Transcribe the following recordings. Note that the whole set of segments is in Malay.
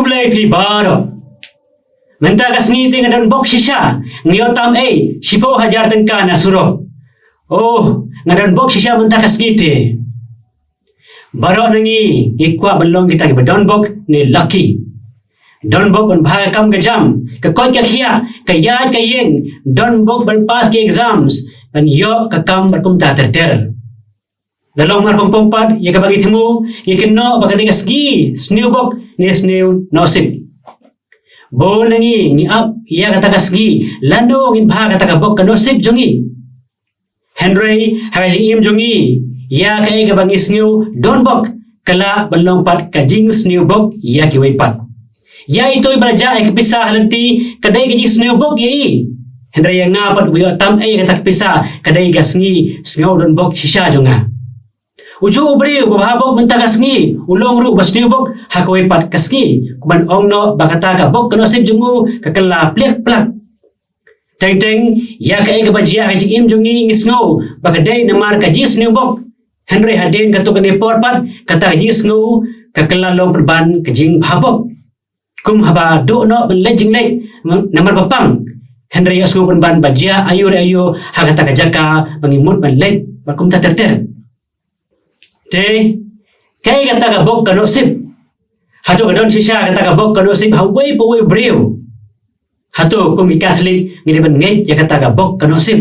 Kublai pi baro. Menta kasni dengan bok shisha. Ngiotam sipo hajar tengka na suro. Oh, ngadan bok shisha menta kasni te. Baro nangi ikwa belong kita ke don bok ni lucky. Don bok ban bhaga kam ke jam. Ke koi ke khia, ke yad ke yeng. Don bok ban pass ke exams. Ban yo ke kam berkum ta terder. Dalam mar kompompat ya ke bagi temu, ya ke no bagi ka ski, snew bok ni snew nosip. Bo nangi ni up ya kata kasgi lando ngin bha kata ka bok ka nosip jongi. Henry haji im jongi ya ka ega bangi snew don bok kala balong pat ka jing snew bok ya ki wei pat. Ya itu belajar ke pisah nanti kadai ka snew bok ya i. Henry yang ngapat wi tam kata pisah kadai ka sngi snew don bok shisha jonga. Ujo ubriu babhabok menta kasngi ulong ru basniu bok hakoi pat kasngi kuman ongno bakata ka bok kano sip jungu kakala plek plak teng teng ya ka ega bajia ka im jungi ngisngo bagadai namar ka jisniu bok Henry Haden gato kane porpat kata jisngo kakala long perban ka jing bhabok kum haba do no benlejing lek namar papang Henry asngo perban bajia ayu hakata ka jaka bangimut benlek bakum ta terter te kai kata ka bok kano sip hato ka don shisha kata ka bok kano sip hawai po wei breu hato kum Catholic ngini ban ngai ya kata ka bok kano sip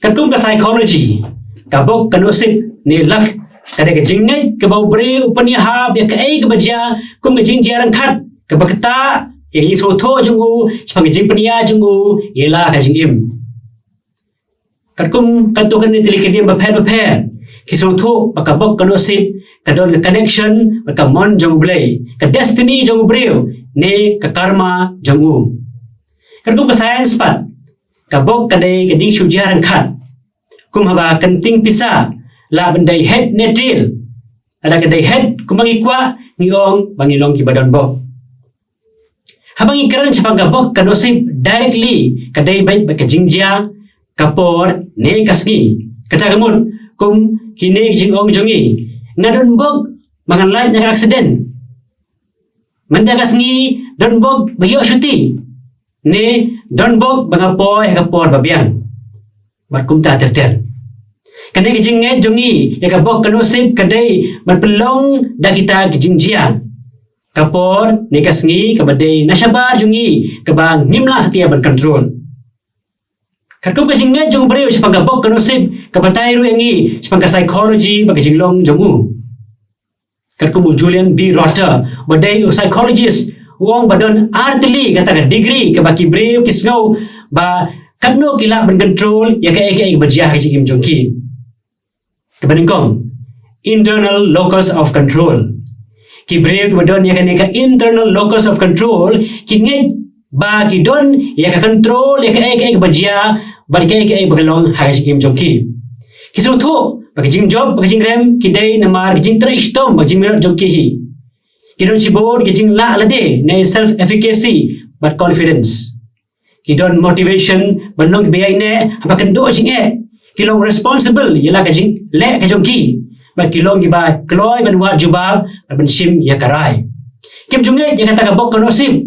kan kum ka psychology ka bok kano sip ni lak kada ka jingai ka bau breu pania ha ya ka ai ka baja kum ka jing jarang khat ka bakta ya iso tho jungu spang jing pania jungu yela ka jing im kan kum kan to kan ni tilik dia ba phe kisong tu maka bok kano sip kadon ke connection maka mon jong blay ke destiny jong breu ne ke karma jong u kadung ke science pat ka bok kadai ke ding shujaran khat kum haba kenting pisa la bandai head ne tail ada kadai head kumangi kwa ngiong bangilong ki badon bok habangi karan chapang ka bok kano sip directly kadai bai ke jingja kapor ne kasgi kacagamut kum kini jing ong jongi ngadon bog mangan lain yang accident mendagas ngi don bog bayo syuti ne don bog bangapoy kapor babiang barkum ta terter kane ke jing ngai jongi ya ka bog kano sip kadai berpelong da kita ke jing jia kapor ne kasngi kabadai nasaba jongi kabang ngimla setia berkontrol Kadung ka jingat jong breu sepang ka bok kano sip kapatai ru engi sepang ka psychology bagi jinglong jongu. Kadung Julian B. Rotter badai psychologist uang badon artli kata ka degree ka baki breu kisngau ba kadno kila ben control ya ka eke bajia ka jing jongki. Kabaningkong internal locus of control. Ki breu badon ya ka internal locus of control ki ngai ba ki don ya ka control ya ka ek bajia ba ka ek bagalong haji kim jongki kisu thu ba ki jing job ba ki jing rem ki dei namar ki jing tra istom ba jing mer jongki hi ki don si board ki jing la lade ne self efficacy but confidence ki don motivation banong be ne ba kan do jing ki long responsible yala ka jing le ka jongki ba ki long ki ba kloi ban wa jubab ban sim ya karai kim junge ya kata ka bok kono sim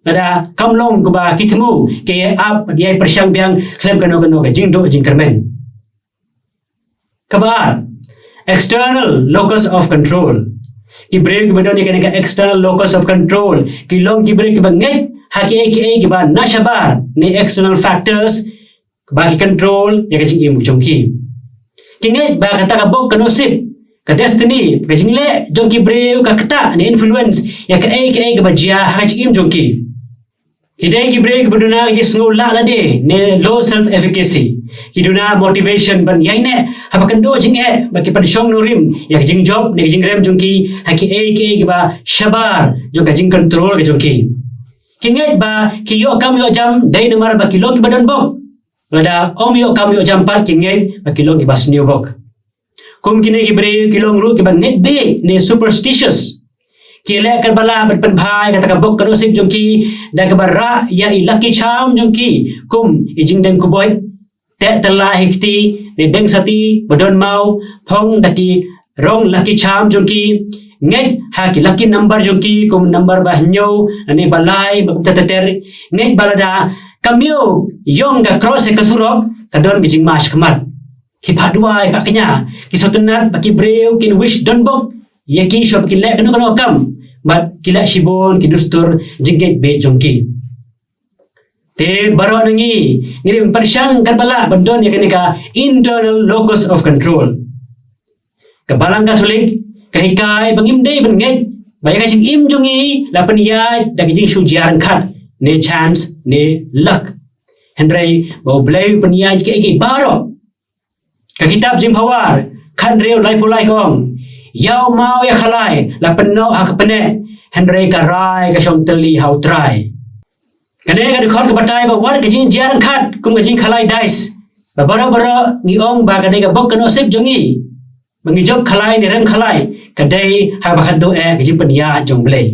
ada kamlong ko ba kitmu ke ap dia persyang biang klem kano ke jing do jing kermen kabar external locus of control ki break badon ke external locus of control ki long ki break ba ngai haki ki ba nashabar ni external factors ba ki control ya ke jing im jongki ki ngai ba kata ka bok kano sip ka destiny ka jing le jongki brew ka kata ni influence ya ke ba jia ha jing im jongki Hidai ki break baduna ki sngo la de ne low self efficacy. Hiduna motivation ban yai ne habakan do jing ba ki padishong nurim ya jing job ne jing rem jongki haki ki ba shabar jong ka jing control ka jongki. Kinget ba ki yo kam yo jam dai namar ba ki log badan bok. Bada om yo kam yo jam pat kinget ba ki log ba snew bok. Kum kine ki break ki long ru ki ban net be ne superstitious. Kile kan bala berpenbhai kata kabok kano sip jongki dan kabara ya lucky charm jongki kum ijing deng kuboy te telah hikti ne deng sati bodon mau phong daki rong lucky charm jongki ngay ha ki lucky number jongki kum number ba nyo ane balai ba teteter ngay balada kamio yong ga cross ka surok kadon bijing mas kemat ki phaduai pa kenya ki sotunat pa ki breu kin wish don bok ye ki shop ki le kanu kam bat kila shibon ki dustur jingget be jongki te baro nangi ngirim persyang karbala bandon ya kenika internal locus of control kabalang katolik kahikai bangimdei benget bayang sing im jongi lapan ya daging sujian khat ne chance ne luck hendrai bau blai penia ke baro ka kitab jim hawar khan reu lai pulai kong yau mau ya khalai lapan no akapane hendrai karai ka shong teli hau try kane ka dikon ka batai ba war ka jing jian khat kum ka jing khalai dice ba baro ni ong ba ka ka bok kano sep jongi mangi job khalai ni rem khalai kadai ha bakhat do e gijin panya jong blai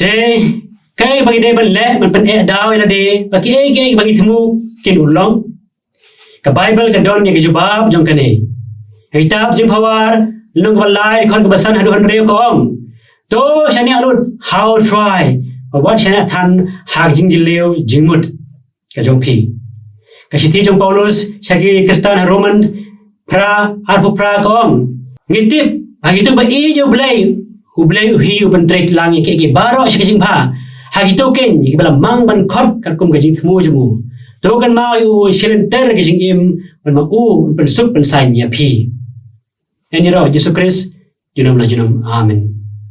te kai bagi de ban le man pen e daw ila de bagi e bagi thmu kin ulong ka bible ka don ye jubab jong kane kitab jim hawar lung balai kon ka basan hadu han reu ko ong to shani alut how try what shana than hak jing gileu jingmut ka jong phi ka sithi jong paulus shagi kristan roman pra arpo pra kong ngitip hagitu ba i jo blai hu blai hi u ban trek lang ke baro shikajing pha hagitu ken ki bala mang ban khot ka kum ga jing thmu jumu to kan ma u shilen ter ga jing im ban ma u ban sup ban sai nya phi eni ro jesus christ junam amen